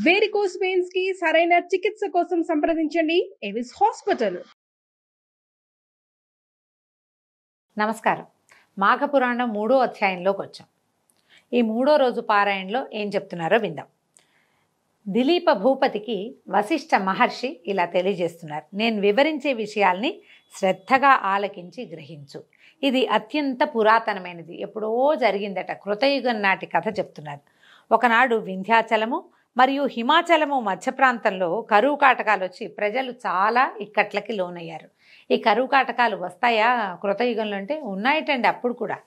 Varicose veins కి సరైన చికిత్స కోసం సంప్రదించండి ఎవిస్ హాస్పిటల్. నమస్కారం. మాఘపురాణం 3వ అధ్యాయంలోకి వచ్చాం. ఈ 3వ రోజు పారాయణలో ఏం చెప్తున్నారో విందాం. దిలీప భూపతికి వశిష్ఠ మహర్షి ఇలా తెలియజేస్తున్నారు. నేను వివరించే విషయాల్ని శ్రద్ధగా ఆలకించి గ్రహించు. ఇది అత్యంత పురాతనమైనది, ఎప్పుడో జరిగిందట. కృతయుగం నాటి కథ చెప్తున్నారు. ఒకనాడు వింధ్యాచలము మరియు హిమాచలము మధ్య ప్రాంతంలో కరువు కాటకాలు వచ్చి ప్రజలు చాలా ఇక్కట్లకి లోనయ్యారు. ఈ కరువు కాటకాలు వస్తాయా కృతయుగంలో అంటే? ఉన్నాయటండి. అప్పుడు కూడా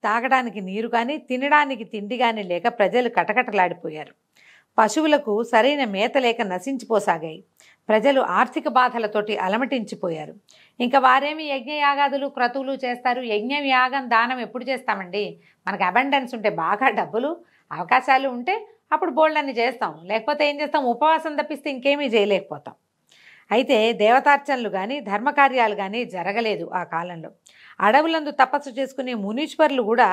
తాగడానికి నీరు కానీ తినడానికి తిండి కానీ లేక ప్రజలు కటకటలాడిపోయారు. పశువులకు సరైన మేత లేక నశించిపోసాగాయి. ప్రజలు ఆర్థిక బాధలతోటి అలమటించిపోయారు. ఇంకా వారేమి యజ్ఞయాగాదులు క్రతువులు చేస్తారు? యజ్ఞం యాగం దానం ఎప్పుడు చేస్తామండి? మనకు అబండెన్స్ ఉంటే, బాగా డబ్బులు అవకాశాలు ఉంటే అప్పుడు బోల్డన్ని చేస్తాం. లేకపోతే ఏం చేస్తాం? ఉపవాసం తప్పిస్తే ఇంకేమీ చేయలేకపోతాం. అయితే దేవతార్చనలు కానీ ధర్మకార్యాలు కానీ జరగలేదు ఆ కాలంలో. అడవులందు తపస్సు చేసుకునే మునీశ్వరులు కూడా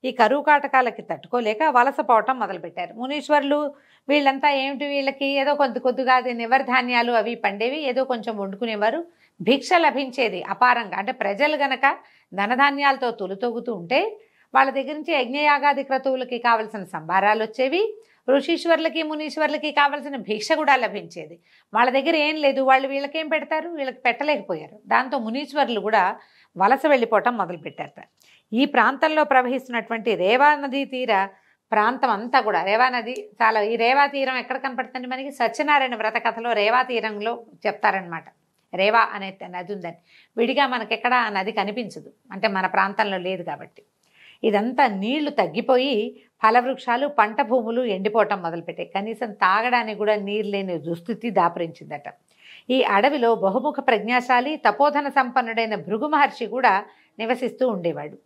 ఈ కరువు కాటకాలకి తట్టుకోలేక వలసపోవటం మొదలుపెట్టారు. మునీశ్వరులు వీళ్ళంతా ఏమిటి, వీళ్ళకి ఏదో కొద్దిగా నివర్ధాన్యాలు అవి పండేవి, ఏదో కొంచెం వండుకునేవారు. భిక్ష లభించేది అపారంగా. అంటే ప్రజలు గనక ధనధాన్యాలతో తొలుతొగుతూ ఉంటే వాళ్ళ దగ్గర నుంచి యజ్ఞయాగాది క్రతువులకి కావలసిన సంభారాలు వచ్చేవి. ఋషీశ్వరులకి మునీశ్వరులకి కావలసిన భిక్ష కూడా లభించేది. వాళ్ళ దగ్గర ఏం లేదు, వాళ్ళు వీళ్ళకేం పెడతారు? వీళ్ళకి పెట్టలేకపోయారు. దాంతో మునీశ్వరులు కూడా వలస వెళ్ళిపోవటం మొదలుపెట్టారట. ఈ ప్రాంతంలో ప్రవహిస్తున్నటువంటి రేవా నదీ తీర ప్రాంతం అంతా కూడా, రేవా నది చాలా, ఈ రేవా తీరం ఎక్కడ కనపడుతుంది మనకి? సత్యనారాయణ వ్రత కథలో రేవా తీరంలో చెప్తారనమాట. రేవా అనే నది ఉందని. విడిగా మనకెక్కడ ఆ నది కనిపించదు, అంటే మన ప్రాంతంలో లేదు కాబట్టి. ఇదంతా నీళ్లు తగ్గిపోయి ఫలవృక్షాలు పంట భూములు ఎండిపోవటం మొదలుపెట్టాయి. కనీసం తాగడానికి కూడా నీరు లేని దుస్థితి దాపురించిందట. ఈ అడవిలో బహుముఖ ప్రజ్ఞాశాలి తపోధన సంపన్నుడైన భృగు మహర్షి కూడా నివసిస్తూ ఉండేవాడు.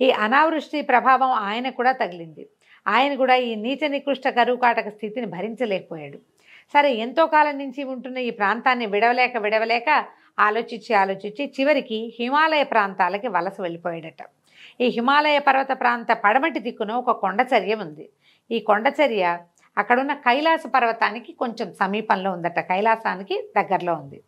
ఈ అనావృష్టి ప్రభావం ఆయన కూడా తగిలింది. ఆయన కూడా ఈ నీచ నికృష్ట కరువు కాటక స్థితిని భరించలేకపోయాడు. సరే, ఎంతో కాలం నుంచి ఉంటున్న ఈ ప్రాంతాన్ని విడవలేక ఆలోచించి చివరికి హిమాలయ ప్రాంతాలకి వలస వెళ్ళిపోయాడట. ఈ హిమాలయ పర్వత ప్రాంత పడమటి దిక్కున ఒక కొండచర్య ఉంది. ఈ కొండచర్య అక్కడున్న కైలాస పర్వతానికి కొంచెం సమీపంలో ఉందట. కైలాసానికి దగ్గరలో ఉంది.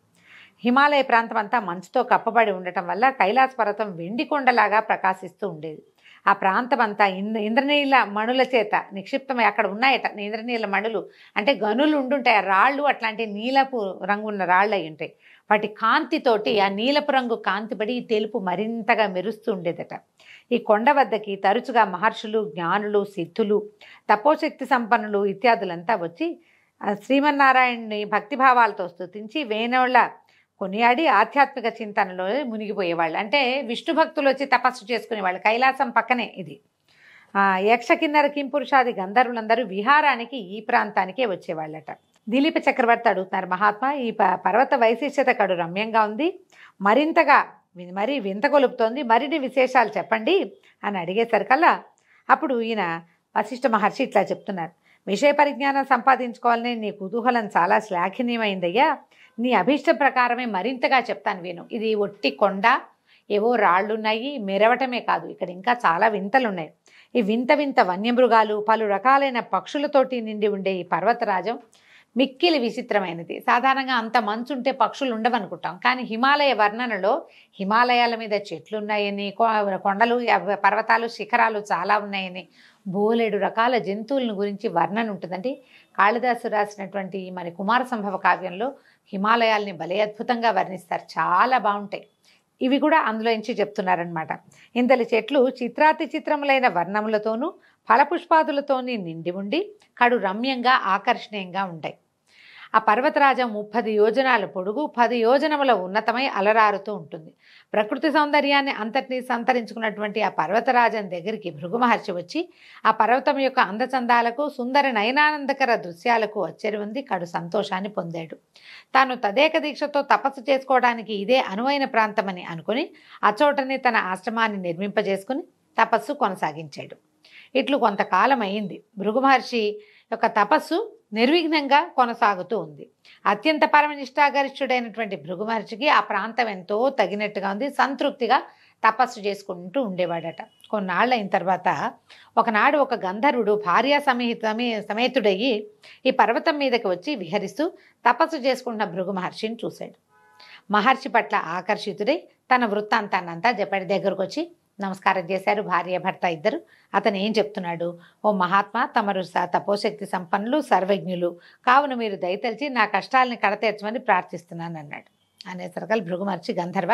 హిమాలయ ప్రాంతం అంతా మంచుతో కప్పబడి ఉండటం వల్ల కైలాస పర్వతం వెండి కొండలాగా ప్రకాశిస్తూ ఉండేది. ఆ ప్రాంతం అంతా ఇంద్రనీల మణుల చేత నిక్షిప్తమై అక్కడ ఉన్నాయట. ఇంద్రనీల మణులు అంటే గనులు ఉండుంటాయి. రాళ్ళు అట్లాంటి నీలపు రంగు ఉన్న రాళ్ళు అయి ఉంటాయి. వాటి కాంతితోటి, ఆ నీలపు రంగు కాంతిపడి ఈ తెలుపు మరింతగా మెరుస్తూ ఉండేదట. ఈ కొండ వద్దకి తరచుగా మహర్షులు, జ్ఞానులు, సిద్ధులు, తపోశక్తి సంపన్నులు ఇత్యాదులంతా వచ్చి శ్రీమన్నారాయణుని భక్తిభావాలతో స్తుతించి వేణోళ్ళ కొనియాడి ఆధ్యాత్మిక చింతనలో మునిగిపోయేవాళ్ళు. అంటే విష్ణు భక్తులు వచ్చి తపస్సు చేసుకునేవాళ్ళు. కైలాసం పక్కనే ఇది. యక్ష కిన్నర కింపురుషాది గంధర్వులందరూ విహారానికి ఈ ప్రాంతానికే వచ్చేవాళ్ళట. దిలీప చక్రవర్తి అడుగుతున్నారు, మహాత్మా, ఈ పర్వత వైశిష్ట్యత కడు రమ్యంగా ఉంది, మరింతగా మరీ వింత కొలుపుతోంది, మరిన్ని విశేషాలు చెప్పండి అని అడిగేసరికల్లా అప్పుడు ఈయన వశిష్ఠ మహర్షి ఇట్లా చెప్తున్నారు. విషయ పరిజ్ఞానం సంపాదించుకోవాలని నీ కుతూహలం చాలా శ్లాఘనీయమైందయ్యా. నీ అభీష్ట ప్రకారమే మరింతగా చెప్తాను విను. ఇది ఒట్టి కొండ, ఏవో రాళ్ళున్నాయి, మెరవటమే కాదు, ఇక్కడ ఇంకా చాలా వింతలున్నాయి. ఈ వింత వన్యమృగాలు, పలు రకాలైన పక్షులతోటి నిండి ఉండే ఈ పర్వతరాజం మిక్కిలి విచిత్రమైనది. సాధారణంగా అంత మంచు ఉంటే పక్షులు ఉండవనుకుంటాం, కానీ హిమాలయ వర్ణనలో హిమాలయాల మీద చెట్లు ఉన్నాయని, కొండలు, పర్వతాలు, శిఖరాలు చాలా ఉన్నాయని, బోలెడు రకాల జంతువులను గురించి వర్ణన ఉంటుందండి. కాళిదాసు రాసినటువంటి మన కుమార సంభవ కావ్యంలో హిమాలయాల్ని భలే అద్భుతంగా వర్ణిస్తారు. చాలా బాగుంటాయి. ఇవి కూడా అందులో నుంచి చెప్తున్నారనమాట. ఇంతటి చెట్లు చిత్రాతి చిత్రములైన వర్ణములతోనూ ఫలపుష్పాదులతోని నిండి ఉండి కడు రమ్యంగా ఆకర్షణీయంగా ఉంటాయి. ఆ పర్వతరాజం 30 యోజనాల పొడుగు, 10 యోజనముల ఉన్నతమై అలరారుతూ ఉంటుంది. ప్రకృతి సౌందర్యాన్ని అంతటినీ సంతరించుకున్నటువంటి ఆ పర్వతరాజం దగ్గరికి భృగు మహర్షి వచ్చి ఆ పర్వతం యొక్క అందచందాలకు, సుందర నయనానందకర దృశ్యాలకు అచ్చెరువుంది కడు సంతోషాన్ని పొందాడు. తాను తదేక దీక్షతో తపస్సు చేసుకోవడానికి ఇదే అనువైన ప్రాంతమని అనుకుని అచోటనే తన ఆశ్రమాన్ని నిర్మింపజేసుకుని తపస్సు కొనసాగించాడు. ఇట్లు కొంతకాలం అయింది. భృగు మహర్షి యొక్క తపస్సు నిర్విఘ్నంగా కొనసాగుతూ ఉంది. అత్యంత పరమనిష్టాగరిష్ఠుడైనటువంటి భృగు మహర్షికి ఆ ప్రాంతం ఎంతో తగినట్టుగా ఉంది. సంతృప్తిగా తపస్సు చేసుకుంటూ ఉండేవాడట. కొన్నాళ్ళు అయిన తర్వాత ఒకనాడు ఒక గంధర్వుడు భార్యా సమేతుడయ్యి ఈ పర్వతం మీదకి వచ్చి విహరిస్తూ తపస్సు చేసుకుంటున్న భృగు మహర్షిని చూశాడు. మహర్షి పట్ల ఆకర్షితుడై తన వృత్తాంతాన్నంతా చెప్పాడు. దగ్గరకు వచ్చి నమస్కారం చేశారు భార్య భర్త ఇద్దరు. అతను ఏం చెప్తున్నాడు, ఓ మహాత్మా, తమరు తపోశక్తి సంపన్నులు, సర్వజ్ఞులు, కావున మీరు దయతలిచి నా కష్టాలని కడతీర్చమని ప్రార్థిస్తున్నాను అన్నాడు. అనేసరికల్ భృగు మహర్షి, గంధర్వ,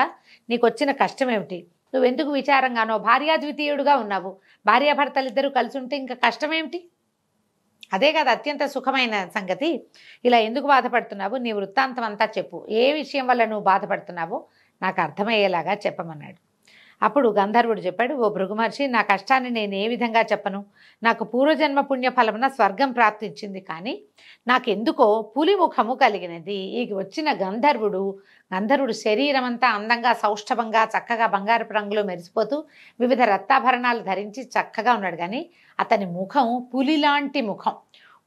నీకు వచ్చిన కష్టం ఏమిటి? నువ్వెందుకు విచారంగానో భార్యాద్వితీయుడుగా ఉన్నావు. భార్యాభర్తలు ఇద్దరు కలిసి ఉంటే ఇంకా కష్టమేమిటి? అదే కాదు అత్యంత సుఖమైన సంగతి. ఇలా ఎందుకు బాధపడుతున్నావు? నీ వృత్తాంతం అంతా చెప్పు. ఏ విషయం వల్ల నువ్వు బాధపడుతున్నావో నాకు అర్థమయ్యేలాగా చెప్పమన్నాడు. అప్పుడు గంధర్వుడు చెప్పాడు, ఓ భృగు మహర్షి, నా కష్టాన్ని నేను ఏ విధంగా చెప్పను? నాకు పూర్వజన్మ పుణ్యఫలమున స్వర్గం ప్రాప్తించింది, కానీ నాకెందుకో పులి ముఖము కలిగినది. ఈ వచ్చిన గంధర్వుడు శరీరం అంతా అందంగా సౌష్ఠవంగా చక్కగా బంగారపు రంగులో మెరిసిపోతూ వివిధ రత్నాభరణాలు ధరించి చక్కగా ఉన్నాడు. కానీ అతని ముఖం పులిలాంటి ముఖం,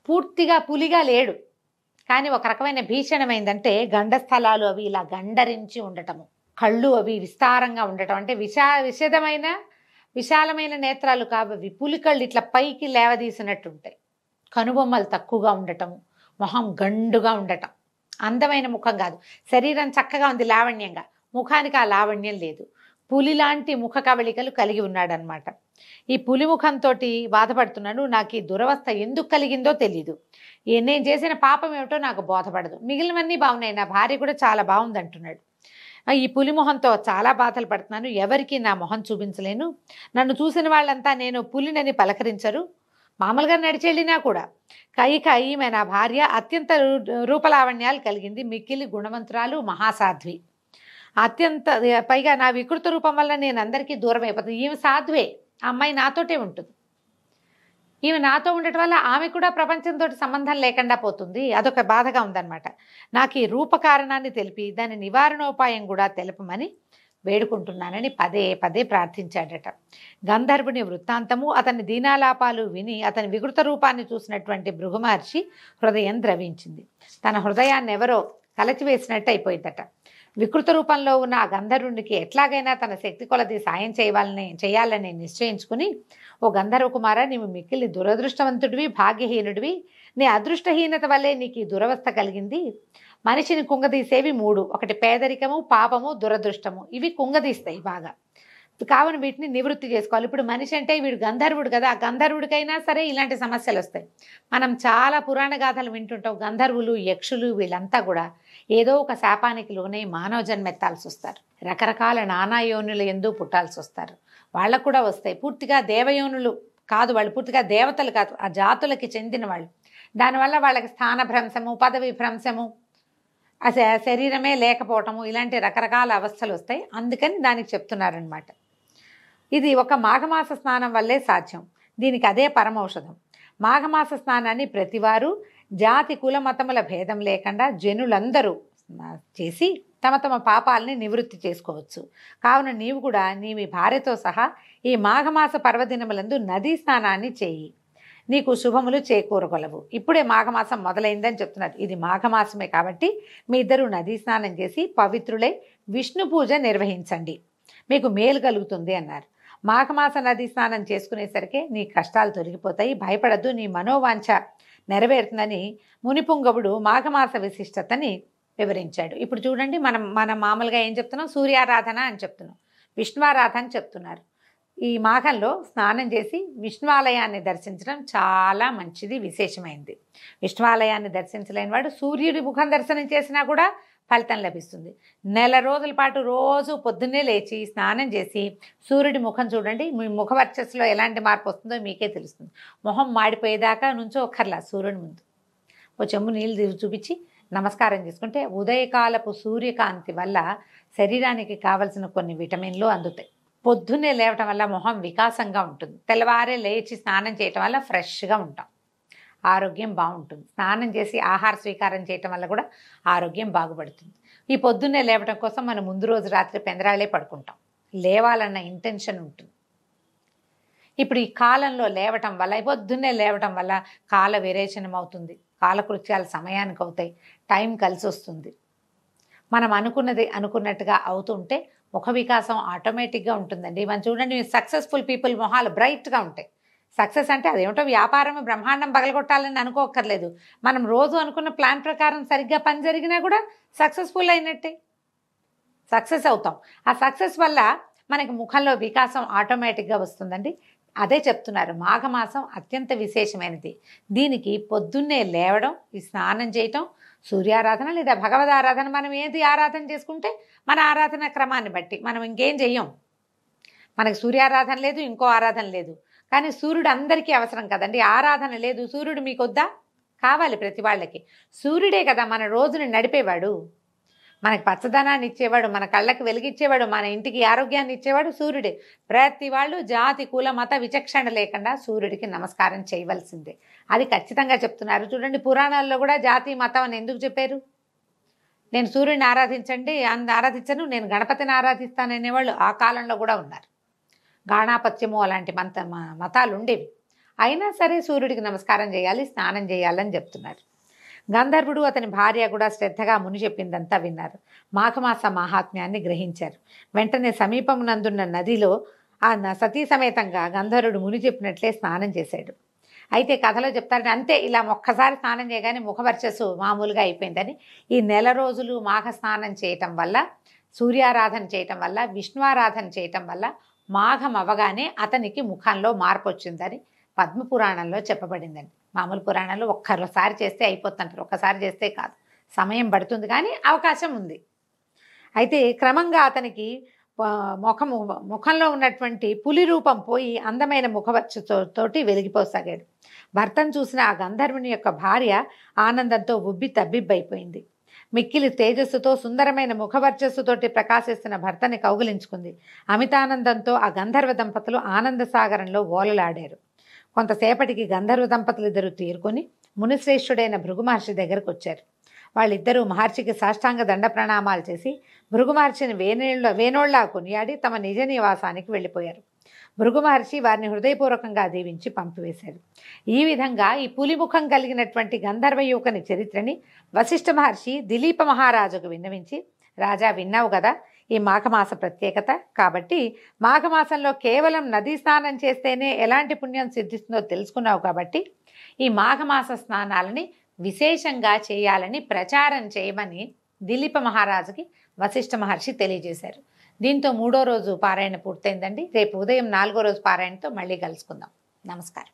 పూర్తిగా పులిగా లేడు. కానీ ఒక రకమైన భీషణమైందంటే గండస్థలాలు అవి ఇలా గండరించి ఉండటము, కళ్ళు అవి విస్తారంగా ఉండటం, అంటే విశాలమైన నేత్రాలు కావవి, పులి కళ్ళు ఇట్లా పైకి లేవదీసినట్టుంటాయి. కనుబొమ్మలు తక్కువగా ఉండటము, మొహం గండుగా ఉండటం. అందమైన ముఖం కాదు, శరీరం చక్కగా ఉంది లావణ్యంగా, ముఖానికి ఆ లావణ్యం లేదు. పులిలాంటి ముఖ కవళికలు కలిగి ఉన్నాడనమాట. ఈ పులి ముఖంతో బాధపడుతున్నాడు. నాకు ఈ దురవస్థ ఎందుకు కలిగిందో తెలీదు. నేను చేసిన పాపం ఏమిటో నాకు బోధపడదు. మిగిలినవన్నీ బాగున్నాయి, నా భార్య కూడా చాలా బాగుంది అంటున్నాడు. ఈ పులి మొహంతో చాలా బాధలు పడుతున్నాను. ఎవరికి నా మొహం చూపించలేను. నన్ను చూసిన వాళ్ళంతా నేను పులినని పలకరించరు. మామూలుగా నడిచెళ్ళినా కూడా. ఈమె నా భార్య అత్యంత రూపలావణ్యాలు కలిగింది, మిక్కిలి గుణవంతురాలు, మహాసాధ్వి. అత్యంత పైగా నా వికృత రూపం వల్ల నేను అందరికీ దూరం అయిపోతుంది. ఈమె సాధ్వే, ఆ అమ్మాయి నాతోటే ఉంటుంది. ఈమె నాతో ఉండటం వల్ల ఆమె కూడా ప్రపంచంతో సంబంధం లేకుండా పోతుంది. అదొక బాధగా ఉందన్నమాట. నాకు ఈ రూపకారణాన్ని తెలిపి దాని నివారణోపాయం కూడా తెలుపమని వేడుకుంటున్నానని పదే పదే ప్రార్థించాడట. గంధర్వుని వృత్తాంతము, అతని దీనాలాపాలు విని అతని వికృత రూపాన్ని చూసినటువంటి భృగు మహర్షి హృదయం ద్రవించింది. తన హృదయాన్ని ఎవరో కలచివేసినట్టు అయిపోయిందట. వికృత రూపంలో ఉన్న ఆ గంధర్వునికి ఎట్లాగైనా తన శక్తి కొలది సాయం చేయాలని నిశ్చయించుకుని, ఓ గంధర్వ కుమార, నీవు మిక్కిలి దురదృష్టవంతుడివి, భాగ్యహీనుడివి. నీ అదృష్టహీనత వల్లే నీకు ఈ దురవస్థ కలిగింది. మనిషిని కుంగదీసేవి 3: ఒకటి పేదరికము, పాపము, దురదృష్టము. ఇవి కుంగదీస్తాయి బాగా. కావున వీటిని నివృత్తి చేసుకోవాలి. ఇప్పుడు మనిషి అంటే వీడు గంధర్వుడు కదా, ఆ గంధర్వుడికైనా సరే ఇలాంటి సమస్యలు వస్తాయి. మనం చాలా పురాణ గాథలు వింటుంటాం. గంధర్వులు, యక్షులు వీళ్ళంతా కూడా ఏదో ఒక శాపానికి లోనే మానవ జన్మెత్తాల్సి వస్తారు. రకరకాల నానాయోనుల ఎందు పుట్టాల్సి వస్తారు. వాళ్ళకు కూడా వస్తాయి. పూర్తిగా దేవయోనులు కాదు, వాళ్ళు పూర్తిగా దేవతలు కాదు, ఆ జాతులకి చెందిన వాళ్ళు. దానివల్ల వాళ్ళకి స్థానభ్రంశము, పదవి భ్రంశము, శరీరమే లేకపోవటము, ఇలాంటి రకరకాల అవస్థలు వస్తాయి. అందుకని దానికి చెప్తున్నారనమాట. ఇది ఒక మాఘమాస స్నానం వల్లే సాధ్యం. దీనికి అదే పరమౌషధం. మాఘమాస స్నానాన్ని ప్రతివారు జాతి కుల మతముల భేదం లేకుండా జనులందరూ చేసి తమ తమ పాపాలని నివృత్తి చేసుకోవచ్చు. కావున నీవు కూడా మీ భార్యతో సహా ఈ మాఘమాస పర్వదినములందు నదీ స్నానాన్ని చేయి, నీకు శుభములు చేకూరగలవు. ఇప్పుడే మాఘమాసం మొదలైందని చెప్తున్నారు. ఇది మాఘమాసమే కాబట్టి మీ ఇద్దరు నదీ స్నానం చేసి పవిత్రులై విష్ణు పూజ నిర్వహించండి, మీకు మేలు కలుగుతుంది అన్నారు. మాఘమాస నదీ స్నానం చేసుకునేసరికి నీ కష్టాలు తొలగిపోతాయి, భయపడద్దు, నీ మనోవాంఛ నెరవేరుతుందని మునిపుంగవుడు మాఘమాస విశిష్టతని వివరించాడు. ఇప్పుడు చూడండి, మనం మామూలుగా ఏం చెప్తున్నాం, సూర్యారాధన అని చెప్తున్నాం, విష్ణువారాధన చెప్తున్నారు. ఈ మాఘంలో స్నానం చేసి విష్ణువాలయాన్ని దర్శించడం చాలా మంచిది, విశేషమైంది. విష్ణువాలయాన్ని దర్శించలేని వాడు సూర్యుడి ముఖం దర్శనం చేసినా కూడా ఫలితం లభిస్తుంది. నెల రోజుల పాటు రోజు పొద్దున్నే లేచి స్నానం చేసి సూర్యుడి ముఖం చూడండి. మీ ముఖ వర్చస్సులో ఎలాంటి మార్పు వస్తుందో మీకే తెలుస్తుంది. మొహం మాడిపోయేదాకా నుంచో ఒక్కర్లా సూర్యుడి ముందు ఓ చెంబు నీళ్ళు చూపించి నమస్కారం చేసుకుంటే ఉదయకాలపు సూర్యకాంతి వల్ల శరీరానికి కావలసిన కొన్ని విటమిన్లు అందుతాయి. పొద్దున్నే లేవటం వల్ల మొహం వికాసంగా ఉంటుంది. తెల్లవారే లేచి స్నానం చేయటం వల్ల ఫ్రెష్గా ఉంటాం, ఆరోగ్యం బాగుంటుంది. స్నానం చేసి ఆహార స్వీకారం చేయటం వల్ల కూడా ఆరోగ్యం బాగుపడుతుంది. ఈ పొద్దున్నే లేవటం కోసం మనం ముందు రోజు రాత్రి పెందరాళ్ళే పడుకుంటాం, లేవాలన్న ఇంటెన్షన్ ఉంటుంది. ఇప్పుడు ఈ కాలంలో లేవటం వల్ల, పొద్దున్నే లేవటం వల్ల కాల విరేచనం అవుతుంది, కాలకృత్యాలు సమయానికి అవుతాయి, టైం కలిసి వస్తుంది. మనం అనుకున్నది అనుకున్నట్టుగా అవుతుంటే ముఖ వికాసం ఆటోమేటిక్గా ఉంటుందండి. మనం చూడండి, సక్సెస్ఫుల్ పీపుల్ మొహాలు బ్రైట్గా ఉంటాయి. సక్సెస్ అంటే అదేమిటో వ్యాపారం బ్రహ్మాండం పగలగొట్టాలని అనుకోక్కర్లేదు. మనం రోజు అనుకున్న ప్లాన్ ప్రకారం సరిగ్గా పని జరిగినా కూడా సక్సెస్ఫుల్ అయినట్టే, సక్సెస్ అవుతాం. ఆ సక్సెస్ వల్ల మనకి ముఖంలో వికాసం ఆటోమేటిక్గా వస్తుందండి. అదే చెప్తున్నారు, మాఘమాసం అత్యంత విశేషమైనది. దీనికి పొద్దున్నే లేవడం, ఈ స్నానం చేయటం, సూర్యారాధన లేదా భగవద్ ఆరాధన, మనం ఏది ఆరాధన చేసుకుంటే మన ఆరాధన క్రమాన్ని బట్టి మనం ఇంకేం చెయ్యం. మనకి సూర్యారాధన లేదు, ఇంకో ఆరాధన లేదు, కానీ సూర్యుడు అందరికీ అవసరం కదండి. ఆరాధన లేదు, సూర్యుడు మీకు వద్దా? కావాలి ప్రతి వాళ్ళకి. సూర్యుడే కదా మన రోజుని నడిపేవాడు, మనకి పచ్చదనాన్ని ఇచ్చేవాడు, మన కళ్ళకి వెలిగిచ్చేవాడు, మన ఇంటికి ఆరోగ్యాన్ని ఇచ్చేవాడు సూర్యుడే. ప్రతి వాళ్ళు జాతి కుల మత విచక్షణ లేకుండా సూర్యుడికి నమస్కారం చేయవలసిందే. అది ఖచ్చితంగా చెప్తున్నారు. చూడండి, పురాణాల్లో కూడా జాతి మతం అని ఎందుకు చెప్పారు? నేను సూర్యుడిని ఆరాధించను, నేను గణపతిని ఆరాధిస్తాను అనేవాళ్ళు ఆ కాలంలో కూడా ఉన్నారు. గాణాపత్యము అలాంటి మతాలు ఉండేవి. అయినా సరే సూర్యుడికి నమస్కారం చేయాలి, స్నానం చేయాలని చెప్తున్నారు. గంధర్వుడు అతని భార్య కూడా శ్రద్ధగా ముని చెప్పిందంతా విన్నారు. మాఘమాస మహాత్మ్యాన్ని గ్రహించారు. వెంటనే సమీపమునందున్న నదిలో సతీ సమేతంగా గంధర్వుడు ముని చెప్పినట్లే స్నానం చేశాడు. అయితే కథలో చెప్తారంటే అంతే, ఇలా ఒక్కసారి స్నానం చేయగానే ముఖవర్చస్సు మామూలుగా అయిపోయిందని. ఈ నెల రోజులు మాఘ స్నానం చేయటం వల్ల, సూర్యారాధన చేయటం వల్ల, విష్ణువారాధన చేయటం వల్ల మాఘం అవ్వగానే అతనికి ముఖంలో మార్పు వచ్చిందని పద్మపురాణంలో చెప్పబడిందండి. మామూలు పురాణాల్లో ఒక్కసారి చేస్తే అయిపోతుంటారు, ఒక్కసారి చేస్తే కాదు, సమయం పడుతుంది, కానీ అవకాశం ఉంది. అయితే క్రమంగా అతనికి ముఖంలో ఉన్నటువంటి పులి రూపం పోయి అందమైన ముఖవర్చతోటి వెలిగిపోసాగాడు. భర్తను చూసిన ఆ గంధర్వుని యొక్క భార్య ఆనందంతో ఉబ్బి తబ్బిబ్బైపోయింది. మిక్కిలి తేజస్సుతో సుందరమైన ముఖవర్చస్సుతోటి ప్రకాశిస్తున్న భర్తని కౌగిలించుకుంది. అమితానందంతో ఆ గంధర్వ దంపతులు ఆనంద సాగరంలో ఓలలాడారు. కొంతసేపటికి గంధర్వ దంపతులు ఇద్దరు తీరుకొని మునిశ్రేష్ఠుడైన భృగు మహర్షి దగ్గరకు వచ్చారు. వాళ్ళిద్దరూ మహర్షికి సాష్టాంగ దండ ప్రణామాలు చేసి భృగు మహర్షిని వేనోళ్లా కొనియాడి తమ నిజ నివాసానికి వెళ్ళిపోయారు. భృగు మహర్షి వారిని హృదయపూర్వకంగా దీవించి పంపివేశారు. ఈ విధంగా ఈ పులిముఖం కలిగినటువంటి గంధర్వ యువకుని చరిత్రని వశిష్ఠ మహర్షి దిలీప మహారాజుకు విన్నవించి, రాజా విన్నావు కదా ఈ మాఘమాస ప్రత్యేకత, కాబట్టి మాఘమాసంలో కేవలం నదీ స్నానం చేస్తేనే ఎలాంటి పుణ్యం సిద్ధిస్తుందో తెలుసుకున్నావు, కాబట్టి ఈ మాఘమాస స్నానాలని విశేషంగా చేయాలని ప్రచారం చేయమని దిలీప మహారాజుకి వశిష్ఠ మహర్షి తెలియజేశారు. దీంతో 3వ రోజు పారాయణ పూర్తయిందండి. రేపు ఉదయం 4వ రోజు పారాయణతో మళ్ళీ కలుసుకుందాం. నమస్కారం.